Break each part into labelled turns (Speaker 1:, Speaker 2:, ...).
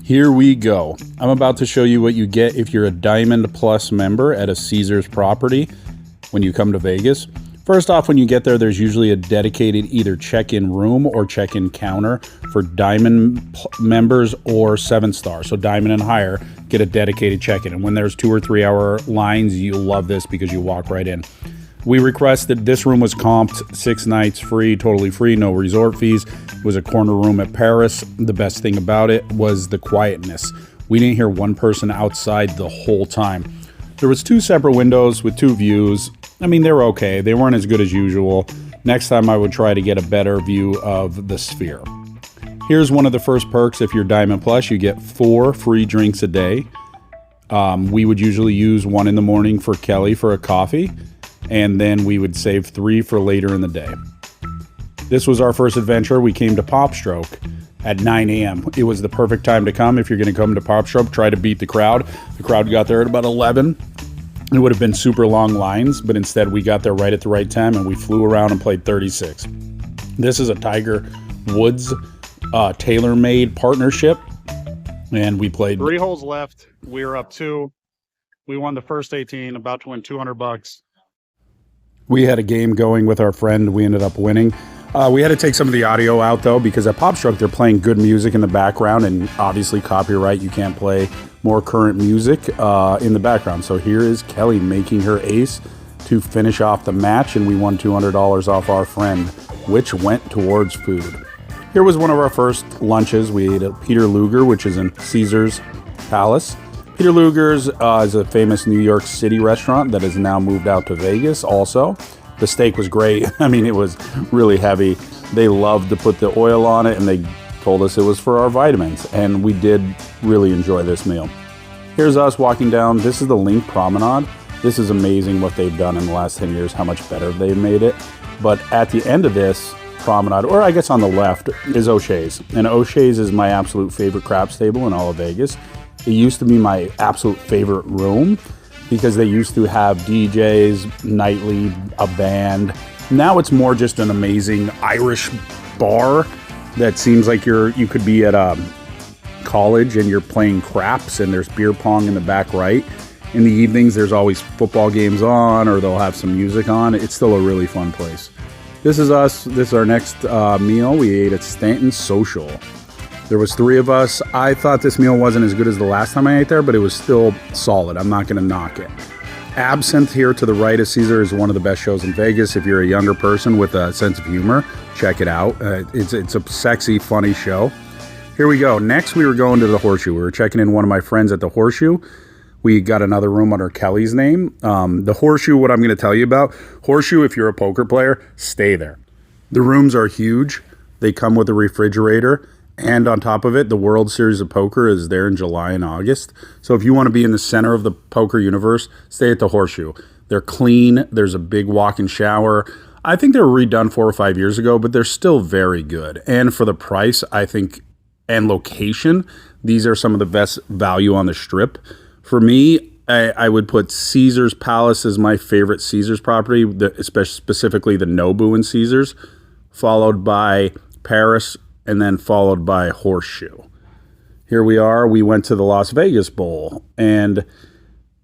Speaker 1: Here we go. I'm about to show you what you get if you're a Diamond Plus member at a Caesars property when you come to Vegas. First off, when you get there, there's usually a dedicated either check-in room or check-in counter for Diamond members or 7-star. So Diamond and higher get a dedicated check-in. And when there's 2 or 3 hour lines, you'll love this because you walk right in. We requested, this room was comped 6 nights free, totally free, no resort fees. It was a corner room at Paris. The best thing about it was the quietness. We didn't hear one person outside the whole time. There was 2 separate windows with 2 views. I mean, they were okay. They weren't as good as usual. Next time I would try to get a better view of the Sphere. Here's one of the first perks. If you're Diamond Plus, you get 4 free drinks a day. We would usually use 1 in the morning for Kelly for a coffee, and then we would save 3 for later in the day. This was our first adventure. We came to Popstroke at 9 a.m. It was the perfect time to come. If you're going to come to Popstroke, try to beat the crowd. The crowd got there at about 11. It would have been super long lines, but instead we got there right at the right time and we flew around and played 36. This is a Tiger Woods tailor-made partnership, and we played
Speaker 2: 3 holes left. We were up 2. We won the first 18, about to win $200.
Speaker 1: We had a game going with our friend. We ended up winning. We had to take some of the audio out, though, because at Popstroke, they're playing good music in the background, and obviously copyright, you can't play more current music in the background. So here is Kelly making her ace to finish off the match, and we won $200 off our friend, which went towards food. Here was one of our first lunches. We ate at Peter Luger, which is in Caesars Palace. Peter Luger's is a famous New York City restaurant that has now moved out to Vegas also. The steak was great. I mean, it was really heavy. They loved to put the oil on it, and they told us it was for our vitamins, and we did really enjoy this meal. Here's us walking down. This is the Link Promenade. This is amazing what they've done in the last 10 years, how much better they've made it. But at the end of this promenade, or I guess on the left, is O'Shea's. And O'Shea's is my absolute favorite craps table in all of Vegas. It used to be my absolute favorite room because they used to have DJs, nightly, a band. Now it's more just an amazing Irish bar that seems like you could be at a college and you're playing craps, and there's beer pong in the back right. In the evenings, there's always football games on, or they'll have some music on. It's still a really fun place. This is us. This is our next meal. We ate at Stanton Social. There was 3 of us. I thought this meal wasn't as good as the last time I ate there, but it was still solid. I'm not going to knock it. Absinthe here to the right of Caesar is one of the best shows in Vegas. If you're a younger person with a sense of humor, check it out. It's a sexy, funny show. Here we go. Next, we were going to the Horseshoe. We were checking in one of my friends at the Horseshoe. We got another room under Kelly's name. The Horseshoe, what I'm going to tell you about. Horseshoe, if you're a poker player, stay there. The rooms are huge. They come with a refrigerator. And on top of it, the World Series of Poker is there in July and August. So if you want to be in the center of the poker universe, stay at the Horseshoe. They're clean. There's a big walk-in shower. I think they were redone 4 or 5 years ago, but they're still very good. And for the price, I think, and location, these are some of the best value on the Strip. For me, I would put Caesars Palace as my favorite Caesars property, specifically the Nobu in Caesars, followed by Paris, and then followed by Horseshoe. Here we are. We went to the Las Vegas Bowl, and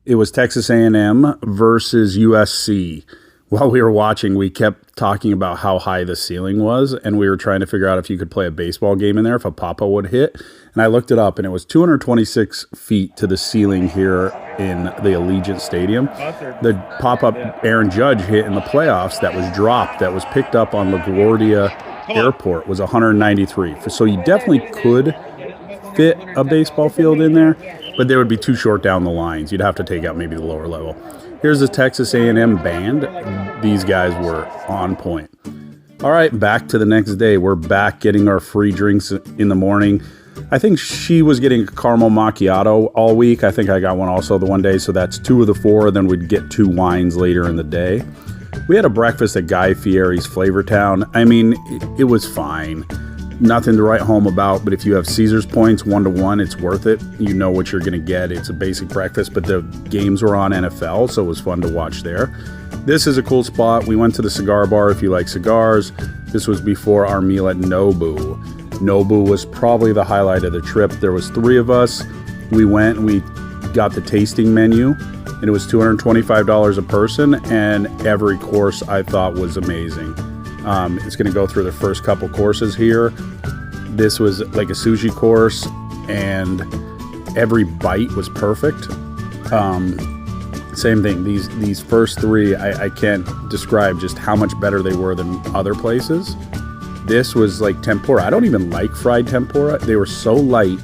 Speaker 1: it was Texas A&M versus USC. While we were watching, we kept talking about how high the ceiling was, and we were trying to figure out if you could play a baseball game in there, if a pop-up would hit. And I looked it up, and it was 226 feet to the ceiling here in the Allegiant Stadium. The pop-up Aaron Judge hit in the playoffs that was dropped, that was picked up on LaGuardia Airport, was 193. So you definitely could fit a baseball field in there, but they would be too short down the lines. You'd have to take out maybe the lower level. Here's the Texas A&M band. These guys were on point. All right, back to the next day. We're back getting our free drinks in the morning. I think she was getting a caramel macchiato all week. I think I got one also the one day, so that's 2 of the 4. Then we'd get 2 wines later in the day. We had a breakfast at Guy Fieri's Flavortown. I mean, it was fine. Nothing to write home about, but if you have Caesars points 1-to-1, it's worth it. You know what you're going to get. It's a basic breakfast, but the games were on NFL, so it was fun to watch there. This is a cool spot. We went to the cigar bar if you like cigars. This was before our meal at Nobu. Nobu was probably the highlight of the trip. There was 3 of us. We went and we got the tasting menu, and it was $225 a person, and every course I thought was amazing. It's going to go through the first couple courses here. This was like a sushi course, and every bite was perfect. Same thing, these first 3, I can't describe just how much better they were than other places. This was like tempura. I don't even like fried tempura. They were so light,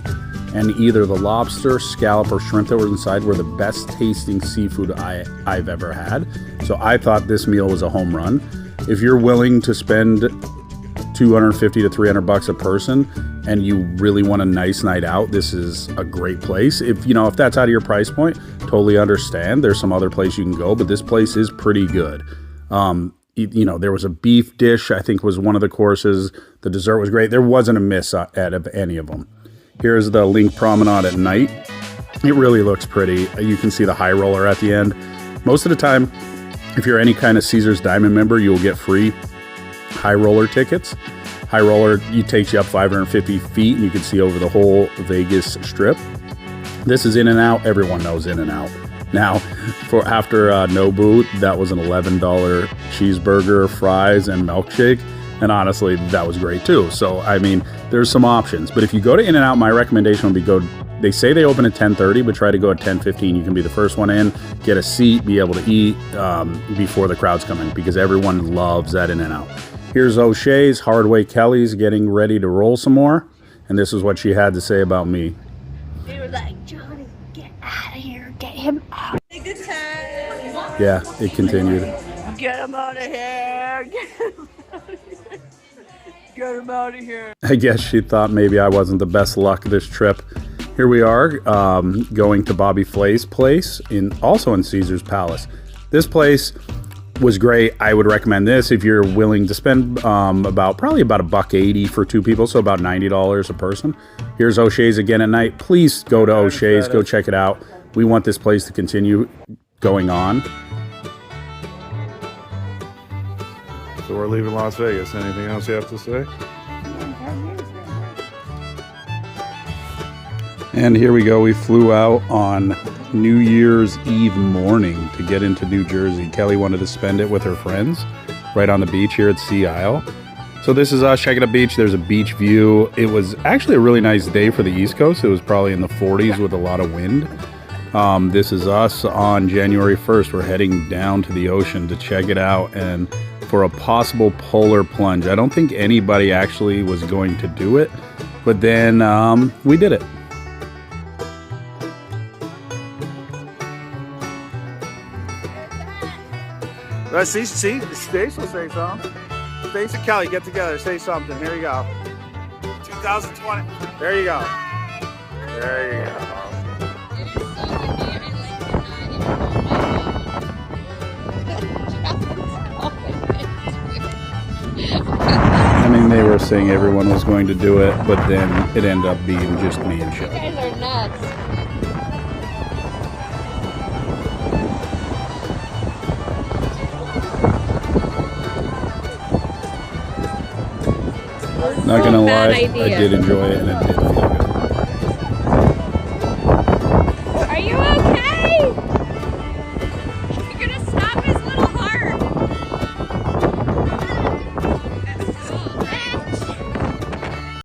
Speaker 1: and either the lobster, scallop, or shrimp that were inside were the best tasting seafood I've ever had. So I thought this meal was a home run. If you're willing to spend $250 to $300 a person and you really want a nice night out, this is a great place. If that's out of your price point, totally understand. There's some other place you can go, but this place is pretty good. There was a beef dish, I think was one of the courses. The dessert was great. There wasn't a miss out of any of them. Here's the Link Promenade at night. It really looks pretty. You can see the high roller at the end. Most of the time, if you're any kind of Caesars Diamond member, you'll get free high roller tickets. High roller, takes you up 550 feet, and you can see over the whole Vegas Strip. This is In-N-Out. Everyone knows In-N-Out. Now, after Nobu, that was an $11 cheeseburger, fries, and milkshake. And honestly, that was great too. So, I mean, there's some options. But if you go to In-N-Out, my recommendation would be they say they open at 10:30, but try to go at 10:15. You can be the first one in, get a seat, be able to eat before the crowds come in, because everyone loves that In-N-Out. Here's O'Shea's, Hardway Kelly's getting ready to roll some more. And this is what she had to say about me.
Speaker 3: They were like, Johnny, get out of here. Get him out.
Speaker 1: Yeah, it continued.
Speaker 3: Get him out of here. Get him out of here. Get him out of here.
Speaker 1: I guess she thought maybe I wasn't the best luck this trip. Here we are, going to Bobby Flay's place, also in Caesar's Palace. This place was great. I would recommend this if you're willing to spend probably about $1.80 for 2 people, so about $90 a person. Here's O'Shea's again at night. Please go to O'Shea's, go check it out. We want this place to continue going on.
Speaker 4: So we're leaving Las Vegas. Anything else you have to say?
Speaker 1: And here we go. We flew out on New Year's Eve morning to get into New Jersey. Kelly wanted to spend it with her friends right on the beach here at Sea Isle. So this is us checking a beach. There's a beach view. It was actually a really nice day for the East Coast. It was probably in the 40s with a lot of wind. This is us on January 1st. We're heading down to the ocean to check it out and for a possible polar plunge. I don't think anybody actually was going to do it, but then we did it.
Speaker 4: See, Stace will say something. Stace and Kelly, get together, say something. Here you go. 2020. There you go. There you go.
Speaker 1: I mean, they were saying everyone was going to do it, but then it ended up being just me and Shelly.
Speaker 3: You guys are nuts.
Speaker 1: Not gonna lie,
Speaker 3: idea.
Speaker 1: I did enjoy it and it did feel good.